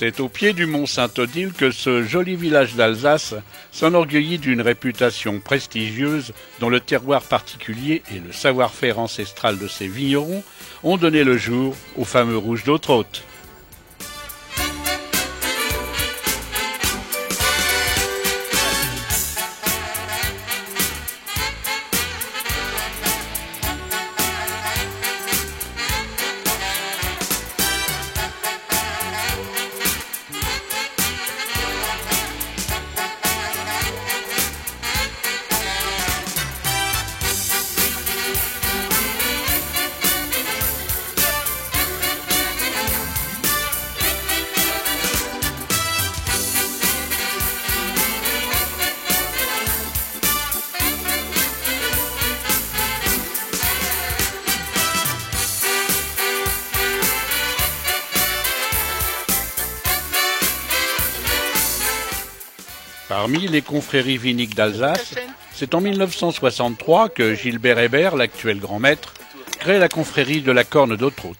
C'est au pied du mont Saint-Odile que ce joli village d'Alsace s'enorgueillit d'une réputation prestigieuse dont le terroir particulier et le savoir-faire ancestral de ses vignerons ont donné le jour au fameux rouge d'Autrot. Parmi les confréries viniques d'Alsace, c'est en 1963 que Gilbert Hébert, l'actuel grand maître, crée la confrérie de la Corne d'Autrot.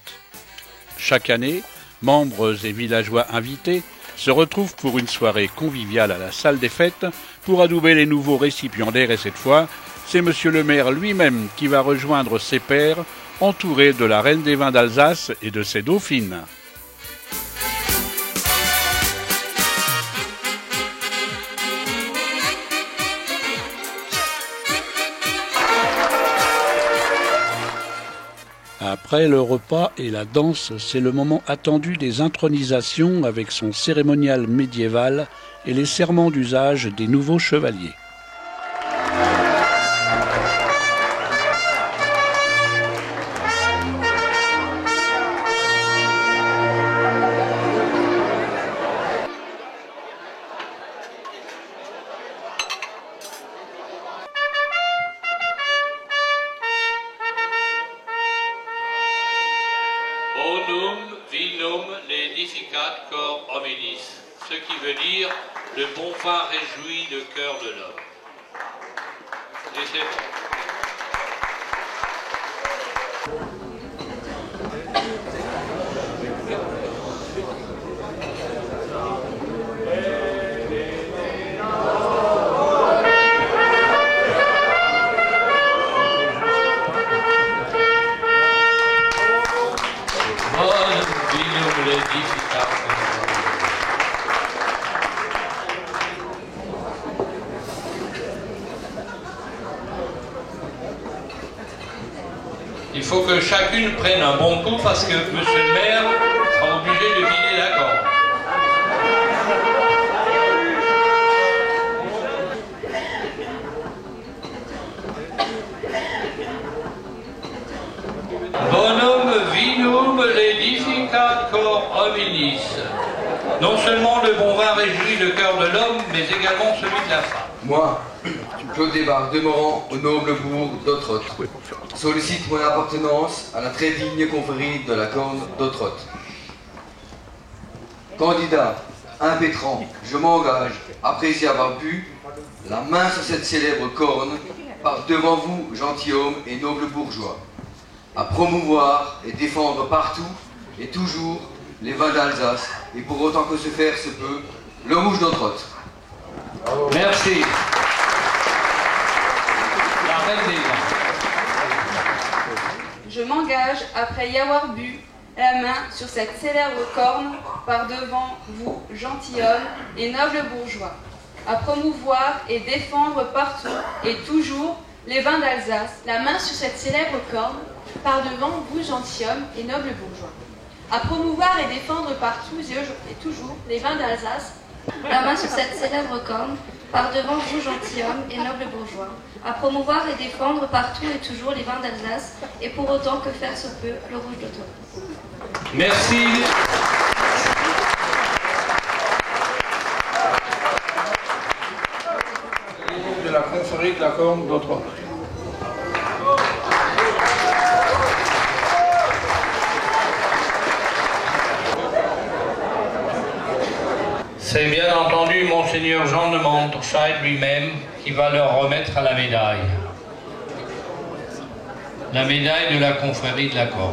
Chaque année, membres et villageois invités se retrouvent pour une soirée conviviale à la salle des fêtes pour adouber les nouveaux récipiendaires et cette fois, c'est monsieur le maire lui-même qui va rejoindre ses pairs, entouré de la reine des vins d'Alsace et de ses dauphines. Après le repas et la danse, c'est le moment attendu des intronisations avec son cérémonial médiéval et les serments d'usage des nouveaux chevaliers. Bonum vinum laedificat cor hominis, ce qui veut dire le bon vin réjouit le cœur de l'homme. Et c'est bon. Il faut que chacune prenne un bon coup parce que monsieur le maire sera obligé de vider la corde. Bonum vinum laedificat cor hominis. Non seulement le bon vin réjouit le cœur de l'homme, mais également celui de la femme. Moi, Claude Desbarres, demeurant au noble bourg d'Autrot, sollicite mon appartenance à la très digne confrérie de la Corne d'Autrot. Candidat impétrant, je m'engage, après y avoir bu, la main sur cette célèbre corne, par devant vous, gentilhomme et noble bourgeois, à promouvoir et défendre partout et toujours les vins d'Alsace, et pour autant que se faire se peut, le rouge d'Autrot. Merci. La reine des vins. Je m'engage, après y avoir bu, la main sur cette célèbre corne, par devant vous, gentilhomme et noble bourgeois, à promouvoir et défendre partout et toujours les vins d'Alsace. La main sur cette célèbre corne, par devant vous, gentilhomme et noble bourgeois, à promouvoir et défendre partout et toujours les vins d'Alsace. La main sur cette célèbre corne, par devant vous, gentilhomme et noble bourgeois, à promouvoir et défendre partout et toujours les vins d'Alsace, et pour autant que faire se peut, le rouge d'Autrot. Merci. De la confrérie de la Corne d'Autrot. C'est bien entendu Monseigneur Jean de Monterscheid lui-même qui va leur remettre la médaille. La médaille de la confrérie de la Corne.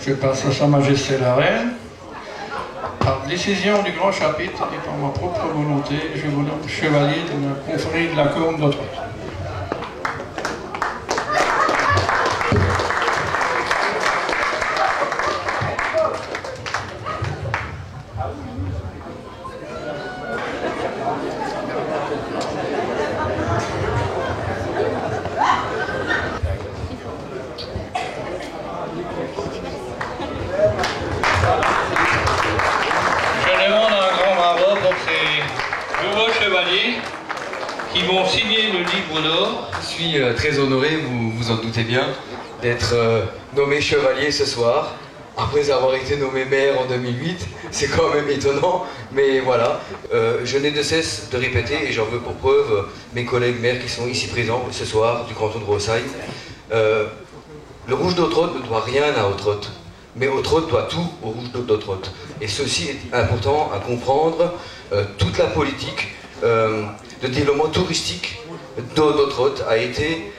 Je passe à Sa Majesté la Reine. par décision du grand chapitre et par ma propre volonté, je vous nomme chevalier de la confrérie de la Corne d'Ottrott. Qui vont signer le livre d'or. Je suis très honoré, vous vous en doutez bien, d'être nommé chevalier ce soir, après avoir été nommé maire en 2008. C'est quand même étonnant, mais voilà. Je n'ai de cesse de répéter, et j'en veux pour preuve mes collègues maires qui sont ici présents ce soir du canton de Rosheim. Le Rouge d'Ottrott ne doit rien à Ottrott, mais Ottrott doit tout au Rouge d'Ottrott. Et ceci est important à comprendre. Toute la politique de développement touristique d'Ottrott a été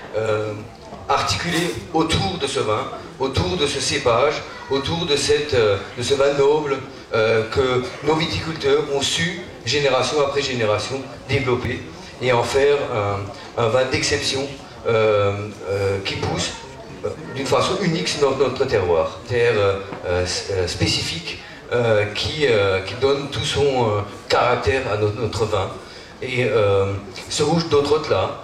articulée autour de ce vin, autour de ce cépage, autour de ce vin noble que nos viticulteurs ont su, génération après génération, développer et en faire un vin d'exception qui pousse d'une façon unique sur notre terroir, terre spécifique qui donne tout son caractère à notre vin. Et ce Rouge d'Ottrott là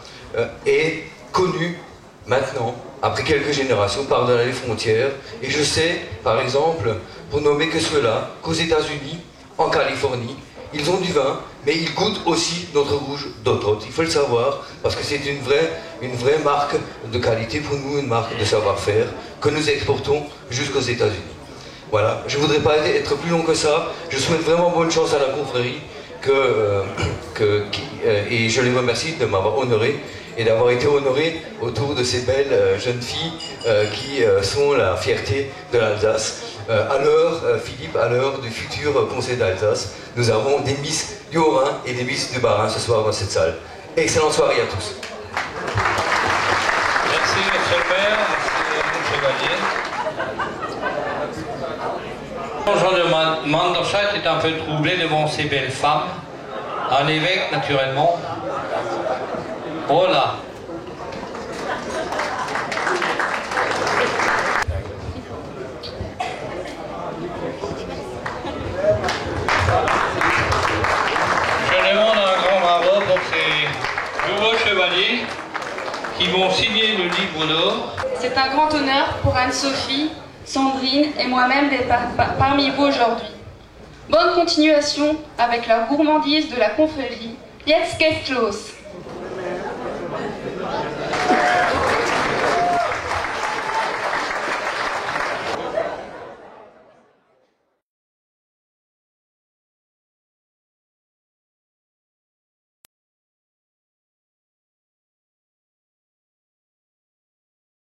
est connu maintenant, après quelques générations, par-delà les frontières. Et je sais, par exemple, pour nommer que cela, qu'aux États-Unis, en Californie, ils ont du vin, mais ils goûtent aussi notre Rouge d'Ottrott. Il faut le savoir, parce que c'est une vraie marque de qualité pour nous, une marque de savoir-faire que nous exportons jusqu'aux États-Unis. Voilà, je ne voudrais pas être plus long que ça. Je souhaite vraiment bonne chance à la confrérie. Et je les remercie de m'avoir honoré et d'avoir été honoré autour de ces belles jeunes filles qui sont la fierté de l'Alsace. À l'heure, Philippe, à l'heure du futur Conseil d'Alsace, nous avons des Miss du Haut-Rhin et des Miss du Bas-Rhin ce soir dans cette salle. Excellente soirée à tous. Merci, monsieur le maire, merci, chevalier. Jean de Manderscheit est un peu troublé devant ces belles femmes. Un évêque, naturellement. Oh là! Je demande un grand bravo pour ces nouveaux chevaliers qui vont signer le livre d'or. C'est un grand honneur pour Anne-Sophie, Sandrine et moi-même d'être parmi vous aujourd'hui. Bonne continuation avec la gourmandise de la confrérie. Jetzt geht's los!